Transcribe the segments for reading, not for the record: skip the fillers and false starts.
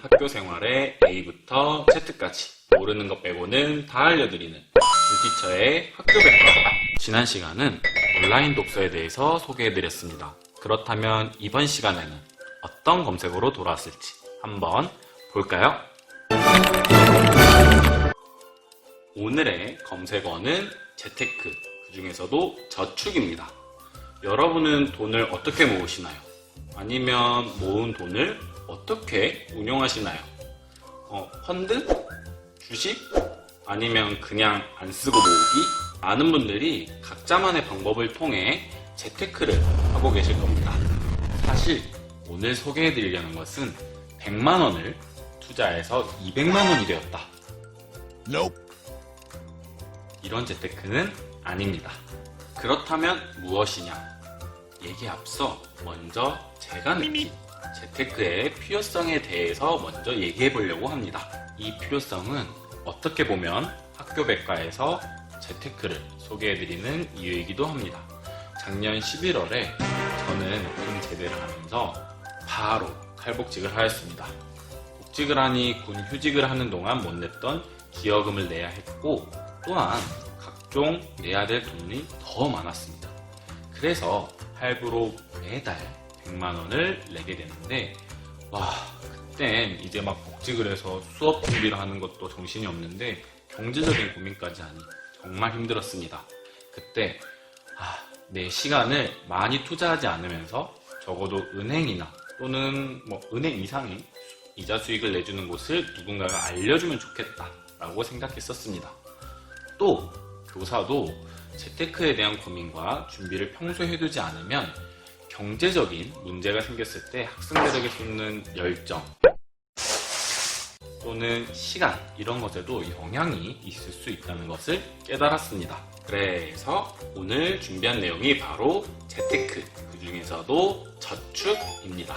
학교 생활의 A부터 Z까지 모르는 것 빼고는 다 알려드리는 김티처의 학교백과. 지난 시간은 온라인 독서에 대해서 소개해드렸습니다. 그렇다면 이번 시간에는 어떤 검색어로 돌아왔을지 한번 볼까요? 오늘의 검색어는 재테크, 그 중에서도 저축입니다. 여러분은 돈을 어떻게 모으시나요? 아니면 모은 돈을 어떻게 운용하시나요? 펀드? 주식? 아니면 그냥 안 쓰고 모으기? 많은 분들이 각자만의 방법을 통해 재테크를 하고 계실 겁니다. 사실 오늘 소개해드리려는 것은 100만원을 투자해서 200만원이 되었다. 이런 재테크는 아닙니다. 그렇다면 무엇이냐? 얘기에 앞서 먼저 제가 느낀 재테크의 필요성에 대해서 먼저 얘기해 보려고 합니다. 이 필요성은 어떻게 보면 학교백과에서 재테크를 소개해드리는 이유이기도 합니다. 작년 11월에 저는 군 제대를 하면서 바로 탈복직을 하였습니다. 복직을 하니 군 휴직을 하는 동안 못 냈던 기여금을 내야 했고, 또한 각종 내야 될 돈이 더 많았습니다. 그래서 할부로 매달 100만원을 내게 됐는데, 그땐 이제 막 복직을 해서 수업 준비를 하는 것도 정신이 없는데 경제적인 고민까지 하니 정말 힘들었습니다. 그때 내 시간을 많이 투자하지 않으면서 적어도 은행이나 또는 은행 이상의 이자 수익을 내주는 곳을 누군가가 알려주면 좋겠다라고 생각했었습니다. 또 교사도 재테크에 대한 고민과 준비를 평소에 해두지 않으면 경제적인 문제가 생겼을 때 학생들에게 쏟는 열정 또는 시간, 이런 것에도 영향이 있을 수 있다는 것을 깨달았습니다. 그래서 오늘 준비한 내용이 바로 재테크, 그 중에서도 저축입니다.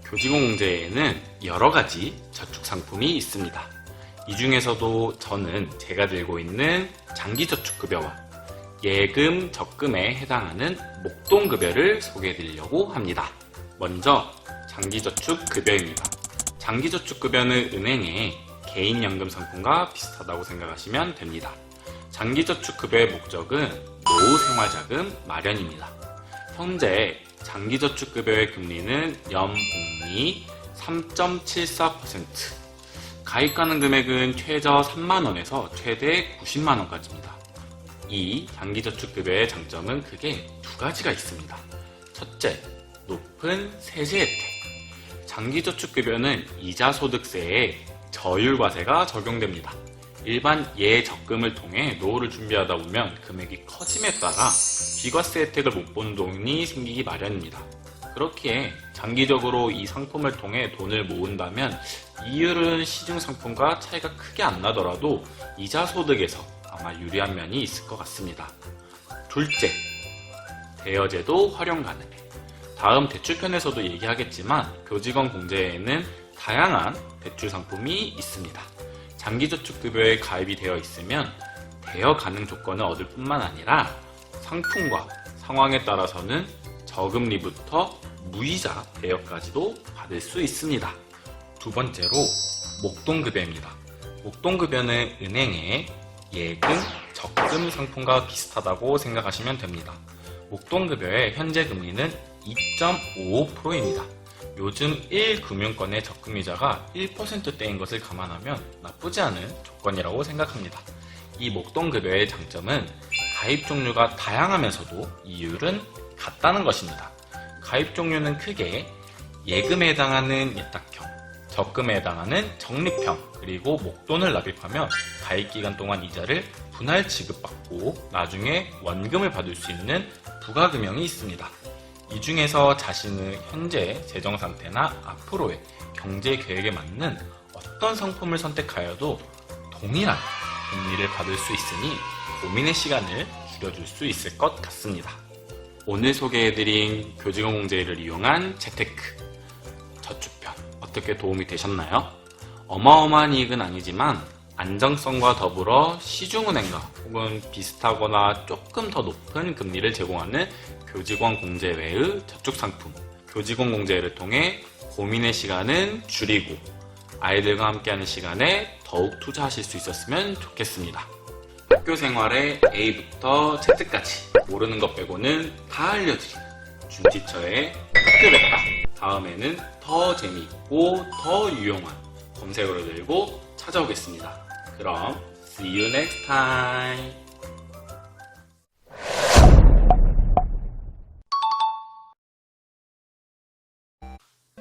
교직원공제에는 여러 가지 저축 상품이 있습니다. 이 중에서도 저는 제가 들고 있는 장기저축급여와 예금, 적금에 해당하는 목돈급여를 소개해드리려고 합니다. 먼저 장기저축급여입니다. 장기저축급여는 은행의 개인연금 상품과 비슷하다고 생각하시면 됩니다. 장기저축급여의 목적은 노후생활자금 마련입니다. 현재 장기저축급여의 금리는 연복리 3.74%, 가입가능 금액은 최저 3만원에서 최대 90만원까지입니다. 이 장기저축급여의 장점은 크게 두 가지가 있습니다. 첫째, 높은 세제 혜택. 장기저축급여는 이자소득세에 저율과세가 적용됩니다. 일반 예적금을 통해 노후를 준비하다 보면 금액이 커짐에 따라 비과세 혜택을 못 보는 돈이 생기기 마련입니다. 그렇기에 장기적으로 이 상품을 통해 돈을 모은다면 이율은 시중상품과 차이가 크게 안 나더라도 이자소득에서 아마 유리한 면이 있을 것 같습니다. 둘째, 대여제도 활용 가능. 다음 대출편에서도 얘기하겠지만 교직원 공제에는 다양한 대출 상품이 있습니다. 장기저축급여에 가입이 되어 있으면 대여 가능 조건을 얻을 뿐만 아니라 상품과 상황에 따라서는 저금리부터 무이자 대여까지도 받을 수 있습니다. 두 번째로 목돈급여입니다. 목돈급여는 은행의 예금, 적금 상품과 비슷하다고 생각하시면 됩니다. 목돈급여의 현재 금리는 2.55%입니다. 요즘 1금융권의 적금이자가 1%대인 것을 감안하면 나쁘지 않은 조건이라고 생각합니다. 이 목돈급여의 장점은 가입 종류가 다양하면서도 이율은 같다는 것입니다. 가입 종류는 크게 예금에 해당하는 예탁형, 적금에 해당하는 적립형, 그리고 목돈을 납입하면 가입기간 동안 이자를 분할 지급받고 나중에 원금을 받을 수 있는 부가금형이 있습니다. 이 중에서 자신의 현재 재정상태나 앞으로의 경제 계획에 맞는 어떤 상품을 선택하여도 동일한 금리를 받을 수 있으니 고민의 시간을 줄여줄 수 있을 것 같습니다. 오늘 소개해드린 교직원공제를 이용한 재테크, 저축편 어떻게 도움이 되셨나요? 어마어마한 이익은 아니지만 안정성과 더불어 시중은행과 혹은 비슷하거나 조금 더 높은 금리를 제공하는 교직원 공제 외의 저축상품, 교직원 공제를 통해 고민의 시간은 줄이고 아이들과 함께하는 시간에 더욱 투자하실 수 있었으면 좋겠습니다. 학교 생활에 A부터 Z까지 모르는 것 빼고는 다 알려드리는 준티처의 학교백과, 다음에는 더 재미있고 더 유용한 검색어를 들고 찾아오겠습니다. 그럼 see you next time.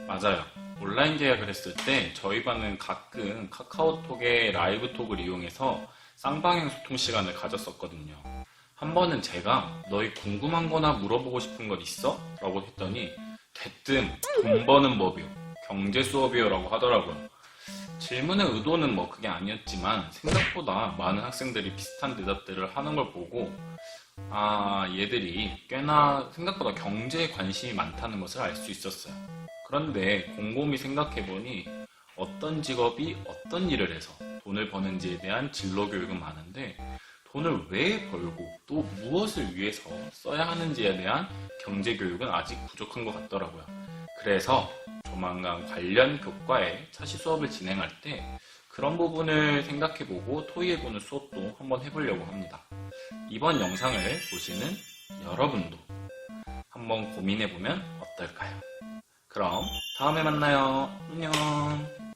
맞아요. 온라인 계약을 했을 때 저희 반은 가끔 카카오톡의 라이브 톡을 이용해서 쌍방향 소통 시간을 가졌었거든요. 한 번은 제가 너희 궁금한 거나 물어보고 싶은 것 있어? 라고 했더니 대뜸 돈 버는 법이요, 경제 수업이요 라고 하더라고요. 질문의 의도는 뭐 그게 아니었지만 생각보다 많은 학생들이 비슷한 대답들을 하는 걸 보고 얘들이 꽤나 생각보다 경제에 관심이 많다는 것을 알 수 있었어요. 그런데 곰곰이 생각해보니 어떤 직업이 어떤 일을 해서 돈을 버는지에 대한 진로 교육은 많은데 돈을 왜 벌고 또 무엇을 위해서 써야 하는지에 대한 경제 교육은 아직 부족한 것 같더라고요. 그래서 조만간 관련 교과에 차시 수업을 진행할 때 그런 부분을 생각해보고 토의해보는 수업도 한번 해보려고 합니다. 이번 영상을 보시는 여러분도 한번 고민해보면 어떨까요? 그럼 다음에 만나요. 안녕.